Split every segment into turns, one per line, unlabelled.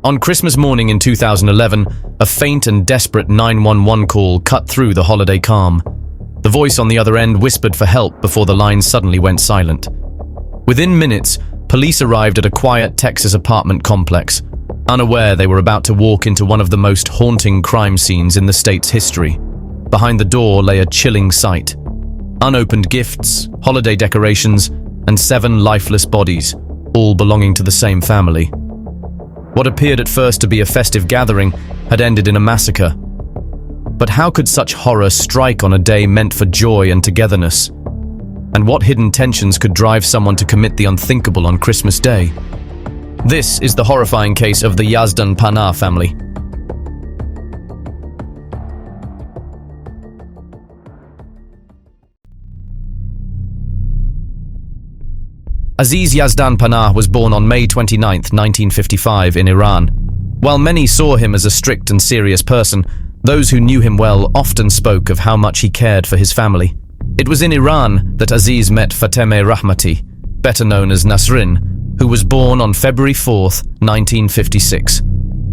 On Christmas morning in 2011, a faint and desperate 911 call cut through the holiday calm. The voice on the other end whispered for help before the line suddenly went silent. Within minutes, police arrived at a quiet Texas apartment complex, unaware they were about to walk into one of the most haunting crime scenes in the state's history. Behind the door lay a chilling sight. Unopened gifts, holiday decorations, and 7 lifeless bodies, all belonging to the same family. What appeared at first to be a festive gathering had ended in a massacre. But how could such horror strike on a day meant for joy and togetherness? And what hidden tensions could drive someone to commit the unthinkable on Christmas Day? This is the horrifying case of the Yazdan Pana family. Aziz Yazdan Pana was born on May 29, 1955 in Iran. While many saw him as a strict and serious person, those who knew him well often spoke of how much he cared for his family. It was in Iran that Aziz met Fatemeh Rahmati, better known as Nasrin, who was born on February 4, 1956.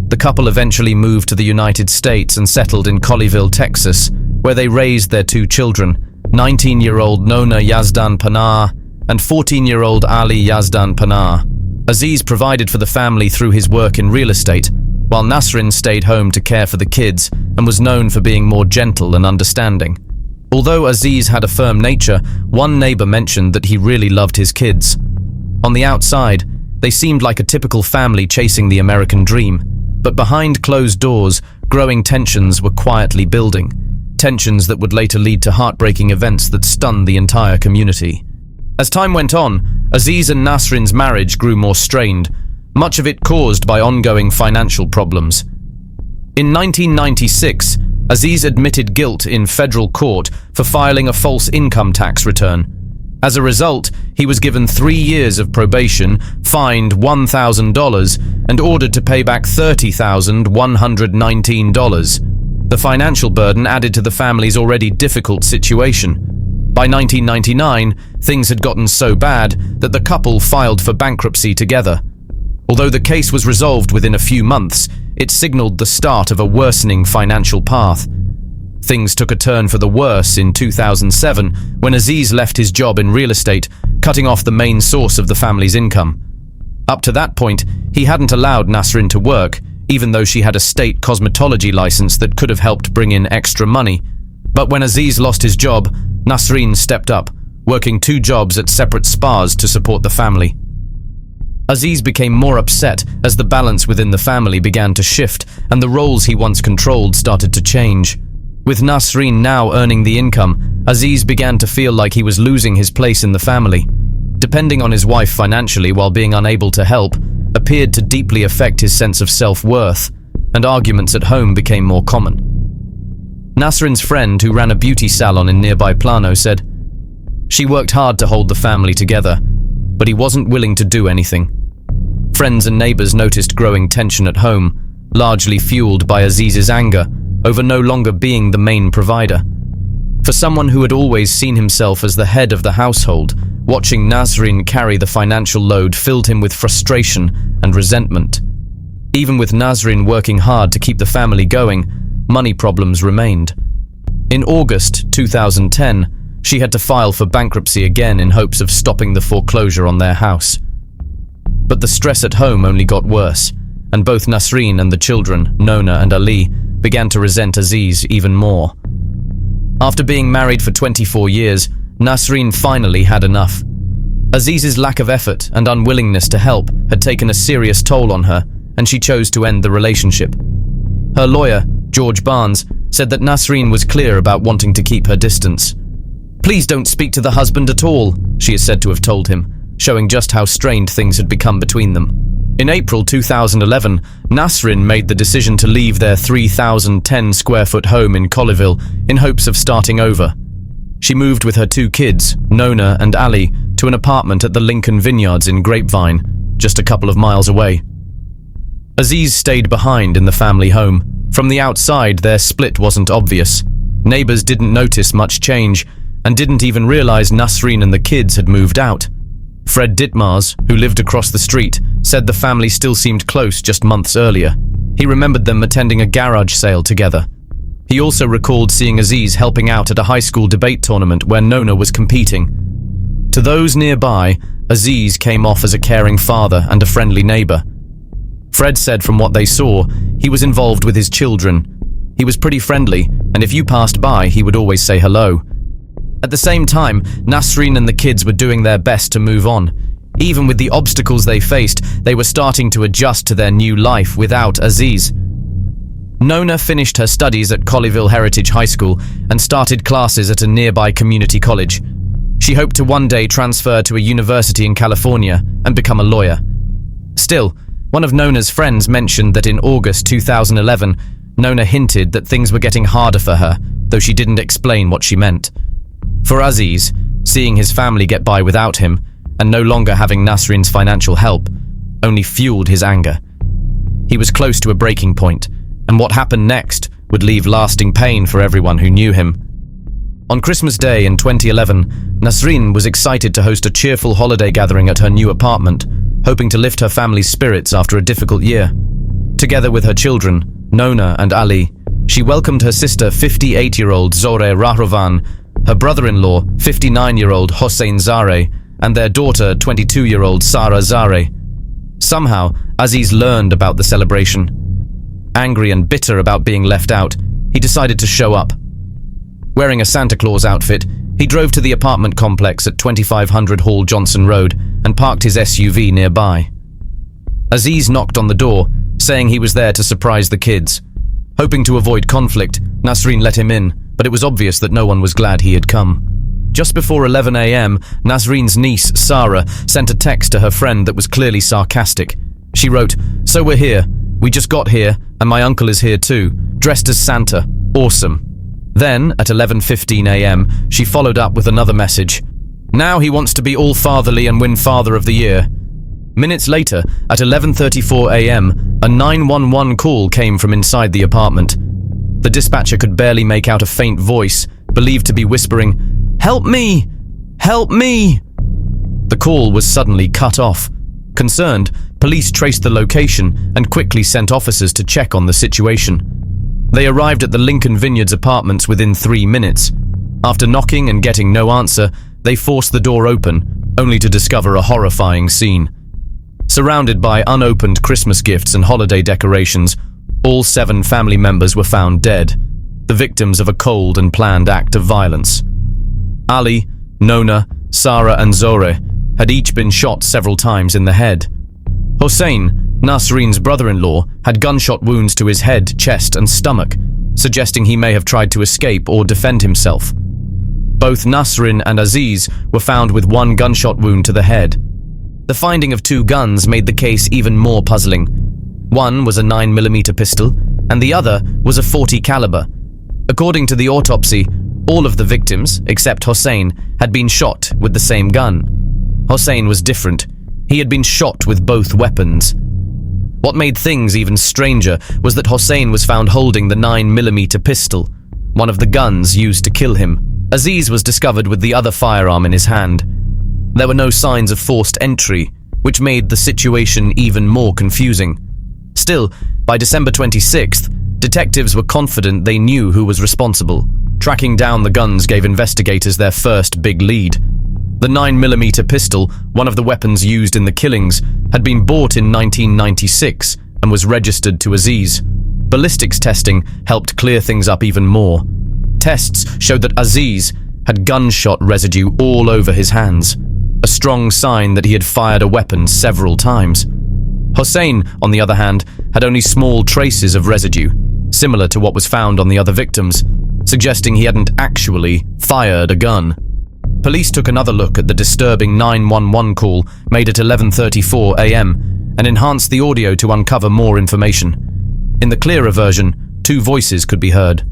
The couple eventually moved to the United States and settled in Colleyville, Texas, where they raised their 2 children, 19-year-old Nona Yazdan Pana and 14-year-old Ali Yazdan Pana. Aziz provided for the family through his work in real estate, while Nasrin stayed home to care for the kids and was known for being more gentle and understanding. Although Aziz had a firm nature, one neighbor mentioned that he really loved his kids. On the outside, they seemed like a typical family chasing the American dream, but behind closed doors, growing tensions were quietly building. Tensions that would later lead to heartbreaking events that stunned the entire community. As time went on, Aziz and Nasrin's marriage grew more strained, much of it caused by ongoing financial problems. In 1996, Aziz admitted guilt in federal court for filing a false income tax return. As a result, he was given 3 years of probation, fined $1,000, and ordered to pay back $30,119. The financial burden added to the family's already difficult situation. By 1999, things had gotten so bad that the couple filed for bankruptcy together. Although the case was resolved within a few months, it signaled the start of a worsening financial path. Things took a turn for the worse in 2007 when Aziz left his job in real estate, cutting off the main source of the family's income. Up to that point, he hadn't allowed Nasrin to work, even though she had a state cosmetology license that could have helped bring in extra money. But when Aziz lost his job, Nasrin stepped up, working 2 jobs at separate spas to support the family. Aziz became more upset as the balance within the family began to shift and the roles he once controlled started to change. With Nasrin now earning the income, Aziz began to feel like he was losing his place in the family. Depending on his wife financially while being unable to help appeared to deeply affect his sense of self-worth, and arguments at home became more common. Nasrin's friend, who ran a beauty salon in nearby Plano, said, "She worked hard to hold the family together, but he wasn't willing to do anything." Friends and neighbors noticed growing tension at home, largely fueled by Aziz's anger over no longer being the main provider. For someone who had always seen himself as the head of the household, watching Nasrin carry the financial load filled him with frustration and resentment. Even with Nasrin working hard to keep the family going, money problems remained. In August 2010, she had to file for bankruptcy again in hopes of stopping the foreclosure on their house. But the stress at home only got worse, and both Nasrin and the children, Nona and Ali, began to resent Aziz even more. After being married for 24 years, Nasrin finally had enough. Aziz's lack of effort and unwillingness to help had taken a serious toll on her, and she chose to end the relationship. Her lawyer, George Barnes, said that Nasrin was clear about wanting to keep her distance. "Please don't speak to the husband at all," she is said to have told him, showing just how strained things had become between them. In April 2011, Nasrin made the decision to leave their 3,010-square-foot home in Colleyville in hopes of starting over. She moved with her 2 kids, Nona and Ali, to an apartment at the Lincoln Vineyards in Grapevine, just a couple of miles away. Aziz stayed behind in the family home. From the outside, their split wasn't obvious. Neighbors didn't notice much change and didn't even realize Nasrin and the kids had moved out. Fred Ditmars, who lived across the street, said the family still seemed close just months earlier. He remembered them attending a garage sale together. He also recalled seeing Aziz helping out at a high school debate tournament where Nona was competing. To those nearby, Aziz came off as a caring father and a friendly neighbor. Fred said from what they saw, he was involved with his children. He was pretty friendly, and if you passed by, he would always say hello. At the same time, Nasreen and the kids were doing their best to move on. Even with the obstacles they faced, they were starting to adjust to their new life without Aziz. Nona finished her studies at Colleyville Heritage High School and started classes at a nearby community college. She hoped to one day transfer to a university in California and become a lawyer. Still, one of Nona's friends mentioned that in August 2011, Nona hinted that things were getting harder for her, though she didn't explain what she meant. For Aziz, seeing his family get by without him, and no longer having Nasreen's financial help, only fueled his anger. He was close to a breaking point, and what happened next would leave lasting pain for everyone who knew him. On Christmas Day in 2011, Nasreen was excited to host a cheerful holiday gathering at her new apartment, hoping to lift her family's spirits after a difficult year. Together with her children, Nona and Ali, she welcomed her sister, 58-year-old Zoreh Rahrovan, her brother-in-law, 59-year-old Hossein Zareh, and their daughter, 22-year-old Sarah Zareh. Somehow, Aziz learned about the celebration. Angry and bitter about being left out, he decided to show up. Wearing a Santa Claus outfit, he drove to the apartment complex at 2500 Hall Johnson Road and parked his SUV nearby. Aziz knocked on the door, saying he was there to surprise the kids. Hoping to avoid conflict, Nasreen let him in, but it was obvious that no one was glad he had come. Just before 11 a.m., Nasreen's niece, Sarah, sent a text to her friend that was clearly sarcastic. She wrote, "So we're here. We just got here, and my uncle is here too, dressed as Santa. Awesome." Then, at 11:15 a.m., she followed up with another message. "Now he wants to be all-fatherly and win Father of the Year." Minutes later, at 11:34 a.m., a 911 call came from inside the apartment. The dispatcher could barely make out a faint voice, believed to be whispering, "Help me! Help me!" The call was suddenly cut off. Concerned, police traced the location and quickly sent officers to check on the situation. They arrived at the Lincoln Vineyards apartments within 3 minutes. After knocking and getting no answer, they forced the door open, only to discover a horrifying scene. Surrounded by unopened Christmas gifts and holiday decorations, all 7 family members were found dead, the victims of a cold and planned act of violence. Ali, Nona, Sarah and Zoreh had each been shot several times in the head. Hossein, Nasreen's brother-in-law, had gunshot wounds to his head, chest and stomach, suggesting he may have tried to escape or defend himself. Both Nasreen and Aziz were found with 1 gunshot wound to the head. The finding of 2 guns made the case even more puzzling. One was a 9mm pistol, and the other was a .40 caliber. According to the autopsy, all of the victims, except Hossein, had been shot with the same gun. Hossein was different. He had been shot with both weapons. What made things even stranger was that Hossein was found holding the 9mm pistol, one of the guns used to kill him. Aziz was discovered with the other firearm in his hand. There were no signs of forced entry, which made the situation even more confusing. Still, by December 26th, detectives were confident they knew who was responsible. Tracking down the guns gave investigators their first big lead. The 9mm pistol, one of the weapons used in the killings, had been bought in 1996 and was registered to Aziz. Ballistics testing helped clear things up even more. Tests showed that Aziz had gunshot residue all over his hands, a strong sign that he had fired a weapon several times. Hossein, on the other hand, had only small traces of residue, similar to what was found on the other victims, suggesting he hadn't actually fired a gun. Police took another look at the disturbing 911 call made at 11:34 a.m. and enhanced the audio to uncover more information. In the clearer version, 2 voices could be heard.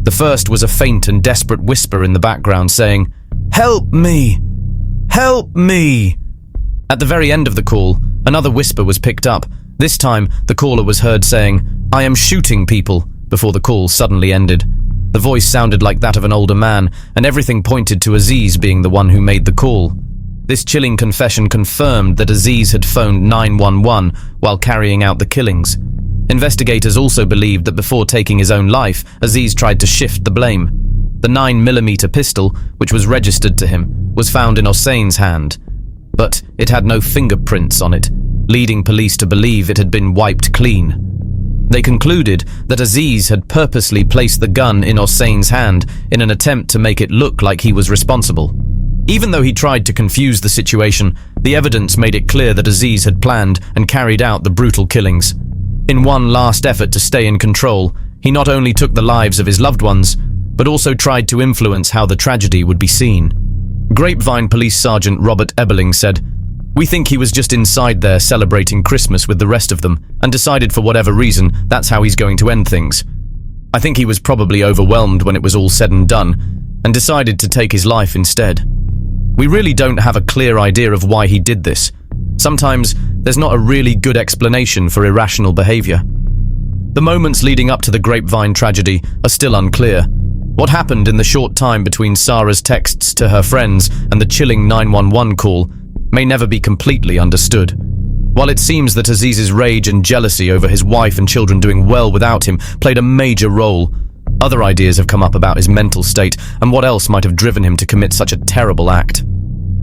The first was a faint and desperate whisper in the background saying, "Help me! Help me!" At the very end of the call, another whisper was picked up. This time, the caller was heard saying, "I am shooting people," before the call suddenly ended. The voice sounded like that of an older man, and everything pointed to Aziz being the one who made the call. This chilling confession confirmed that Aziz had phoned 911 while carrying out the killings. Investigators also believed that before taking his own life, Aziz tried to shift the blame. The 9mm pistol, which was registered to him, was found in Hussein's hand, but it had no fingerprints on it, leading police to believe it had been wiped clean. They concluded that Aziz had purposely placed the gun in Hussein's hand in an attempt to make it look like he was responsible. Even though he tried to confuse the situation, the evidence made it clear that Aziz had planned and carried out the brutal killings. In one last effort to stay in control, he not only took the lives of his loved ones, but also tried to influence how the tragedy would be seen. Grapevine Police Sergeant Robert Ebeling said, "We think he was just inside there celebrating Christmas with the rest of them and decided for whatever reason that's how he's going to end things. I think he was probably overwhelmed when it was all said and done and decided to take his life instead. We really don't have a clear idea of why he did this. Sometimes there's not a really good explanation for irrational behavior." The moments leading up to the Grapevine tragedy are still unclear. What happened in the short time between Sarah's texts to her friends and the chilling 911 call may never be completely understood. While it seems that Aziz's rage and jealousy over his wife and children doing well without him played a major role, other ideas have come up about his mental state and what else might have driven him to commit such a terrible act.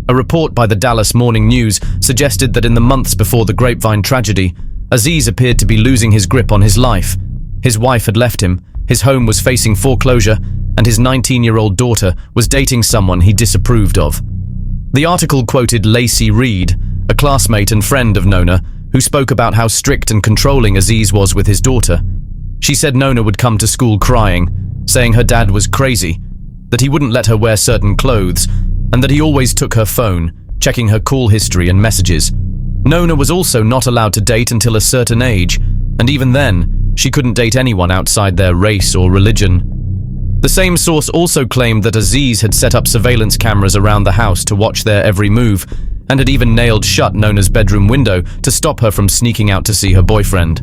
A report by the Dallas Morning News suggested that in the months before the Grapevine tragedy, Aziz appeared to be losing his grip on his life. His wife had left him, his home was facing foreclosure, and his 19-year-old daughter was dating someone he disapproved of. The article quoted Lacey Reed, a classmate and friend of Nona, who spoke about how strict and controlling Aziz was with his daughter. She said Nona would come to school crying, saying her dad was crazy, that he wouldn't let her wear certain clothes, and that he always took her phone, checking her call history and messages. Nona was also not allowed to date until a certain age, and even then, she couldn't date anyone outside their race or religion. The same source also claimed that Aziz had set up surveillance cameras around the house to watch their every move, and had even nailed shut Nona's bedroom window to stop her from sneaking out to see her boyfriend.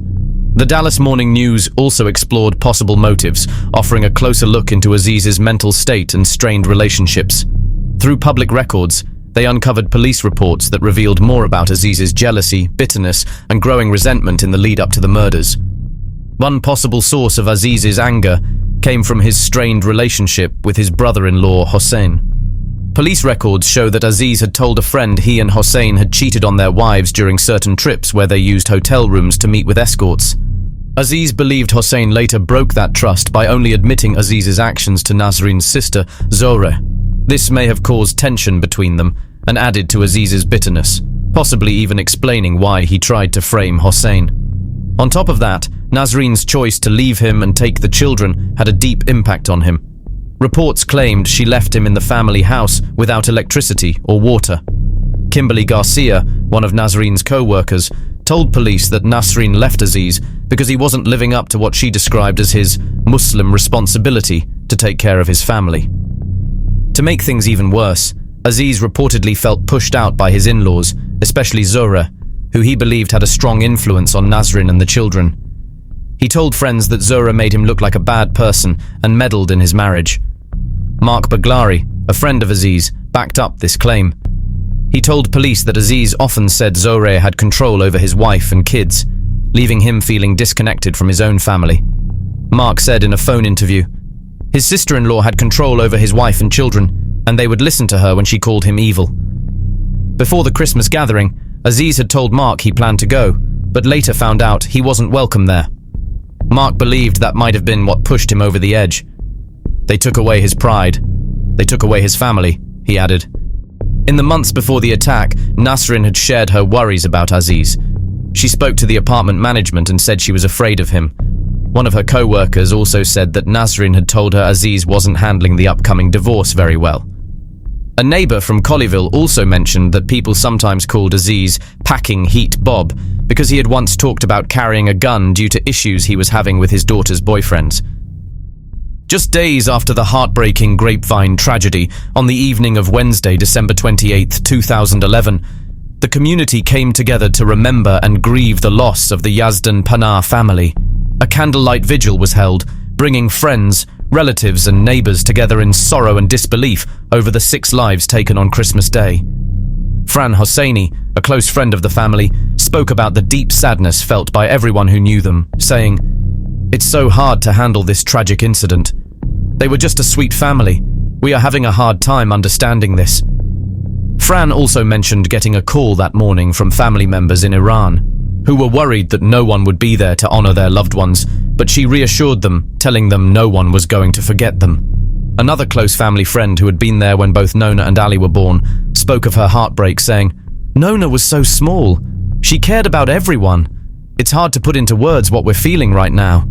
The Dallas Morning News also explored possible motives, offering a closer look into Aziz's mental state and strained relationships. Through public records, they uncovered police reports that revealed more about Aziz's jealousy, bitterness, and growing resentment in the lead-up to the murders. One possible source of Aziz's anger came from his strained relationship with his brother-in-law, Hossein. Police records show that Aziz had told a friend he and Hossein had cheated on their wives during certain trips where they used hotel rooms to meet with escorts. Aziz believed Hossein later broke that trust by only admitting Aziz's actions to Nasreen's sister, Zohra. This may have caused tension between them and added to Aziz's bitterness, possibly even explaining why he tried to frame Hossein. On top of that, Nasreen's choice to leave him and take the children had a deep impact on him. Reports claimed she left him in the family house without electricity or water. Kimberly Garcia, one of Nasreen's co-workers, told police that Nasreen left Aziz because he wasn't living up to what she described as his Muslim responsibility to take care of his family. To make things even worse, Aziz reportedly felt pushed out by his in-laws, especially Zohra, who he believed had a strong influence on Nasreen and the children. He told friends that Zohra made him look like a bad person and meddled in his marriage. Mark Baglari, a friend of Aziz, backed up this claim. He told police that Aziz often said Zohra had control over his wife and kids, leaving him feeling disconnected from his own family. Mark said in a phone interview, his sister-in-law had control over his wife and children, and they would listen to her when she called him evil. Before the Christmas gathering, Aziz had told Mark he planned to go, but later found out he wasn't welcome there. Mark believed that might have been what pushed him over the edge. They took away his pride. They took away his family, he added. In the months before the attack, Nasreen had shared her worries about Aziz. She spoke to the apartment management and said she was afraid of him. One of her co-workers also said that Nasreen had told her Aziz wasn't handling the upcoming divorce very well. A neighbor from Colleyville also mentioned that people sometimes called Aziz Packing Heat Bob because he had once talked about carrying a gun due to issues he was having with his daughter's boyfriends. Just days after the heartbreaking Grapevine tragedy, on the evening of Wednesday, December 28, 2011, the community came together to remember and grieve the loss of the Yazdan Pana family. A candlelight vigil was held, bringing friends, relatives and neighbors together in sorrow and disbelief over the 6 lives taken on Christmas Day. Fran Hosseini, a close friend of the family, spoke about the deep sadness felt by everyone who knew them, saying, "It's so hard to handle this tragic incident. They were just a sweet family. We are having a hard time understanding this." Fran also mentioned getting a call that morning from family members in Iran, who were worried that no one would be there to honor their loved ones, but she reassured them, telling them no one was going to forget them. Another close family friend who had been there when both Nona and Ali were born spoke of her heartbreak, saying, "Nona was so small. She cared about everyone. It's hard to put into words what we're feeling right now."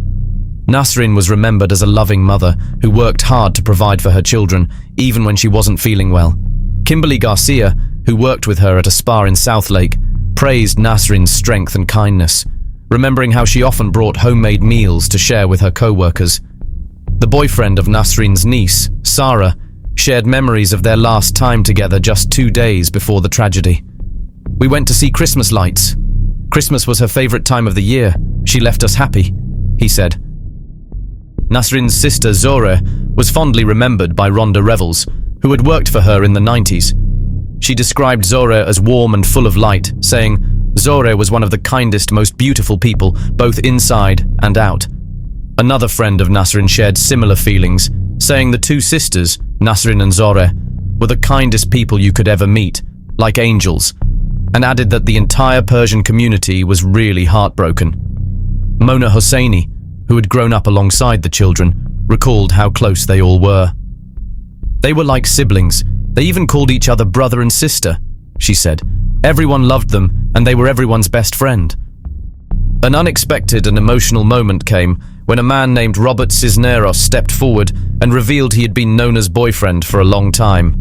Nasrin was remembered as a loving mother who worked hard to provide for her children, even when she wasn't feeling well. Kimberly Garcia, who worked with her at a spa in Southlake, praised Nasrin's strength and kindness, remembering how she often brought homemade meals to share with her co-workers. The boyfriend of Nasrin's niece, Sarah, shared memories of their last time together just 2 days before the tragedy. "We went to see Christmas lights. Christmas was her favorite time of the year. She left us happy," he said. Nasrin's sister Zoreh was fondly remembered by Rhonda Revels, who had worked for her in the 90s. She described Zoreh as warm and full of light, saying, "Zoreh was one of the kindest, most beautiful people, both inside and out." Another friend of Nasrin shared similar feelings, saying the two sisters, Nasrin and Zoreh, were the kindest people you could ever meet, like angels, and added that the entire Persian community was really heartbroken. Mona Hosseini, who had grown up alongside the children, recalled how close they all were. "They were like siblings. They even called each other brother and sister," she said. "Everyone loved them, and they were everyone's best friend." An unexpected and emotional moment came when a man named Robert Cisneros stepped forward and revealed he had been Nona's boyfriend for a long time.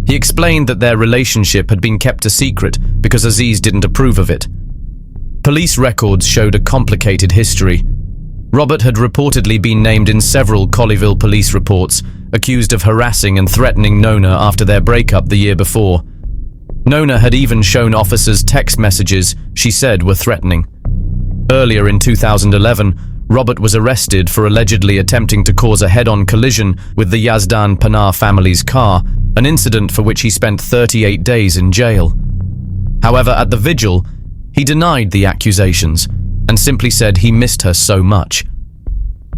He explained that their relationship had been kept a secret because Aziz didn't approve of it. Police records showed a complicated history. Robert had reportedly been named in several Colleyville police reports, accused of harassing and threatening Nona after their breakup the year before. Nona had even shown officers text messages she said were threatening. Earlier in 2011, Robert was arrested for allegedly attempting to cause a head-on collision with the Yazdan Pana family's car, an incident for which he spent 38 days in jail. However, at the vigil, he denied the accusations and simply said he missed her so much.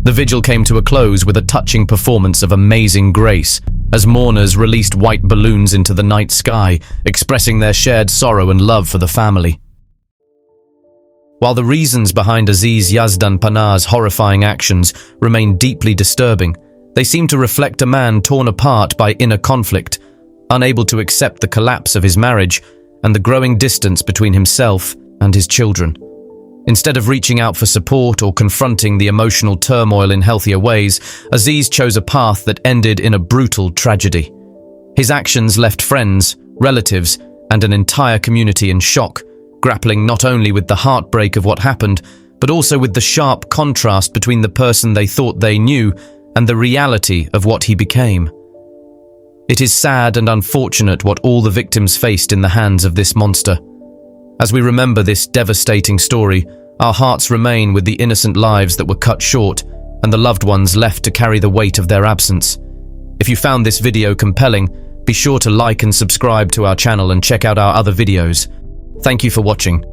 The vigil came to a close with a touching performance of Amazing Grace as mourners released white balloons into the night sky, expressing their shared sorrow and love for the family. While the reasons behind Aziz Yazdan Panah's horrifying actions remain deeply disturbing, they seem to reflect a man torn apart by inner conflict, unable to accept the collapse of his marriage and the growing distance between himself and his children. Instead of reaching out for support or confronting the emotional turmoil in healthier ways, Aziz chose a path that ended in a brutal tragedy. His actions left friends, relatives, and an entire community in shock, grappling not only with the heartbreak of what happened, but also with the sharp contrast between the person they thought they knew and the reality of what he became. It is sad and unfortunate what all the victims faced in the hands of this monster. As we remember this devastating story, our hearts remain with the innocent lives that were cut short and the loved ones left to carry the weight of their absence. If you found this video compelling, be sure to like and subscribe to our channel and check out our other videos. Thank you for watching.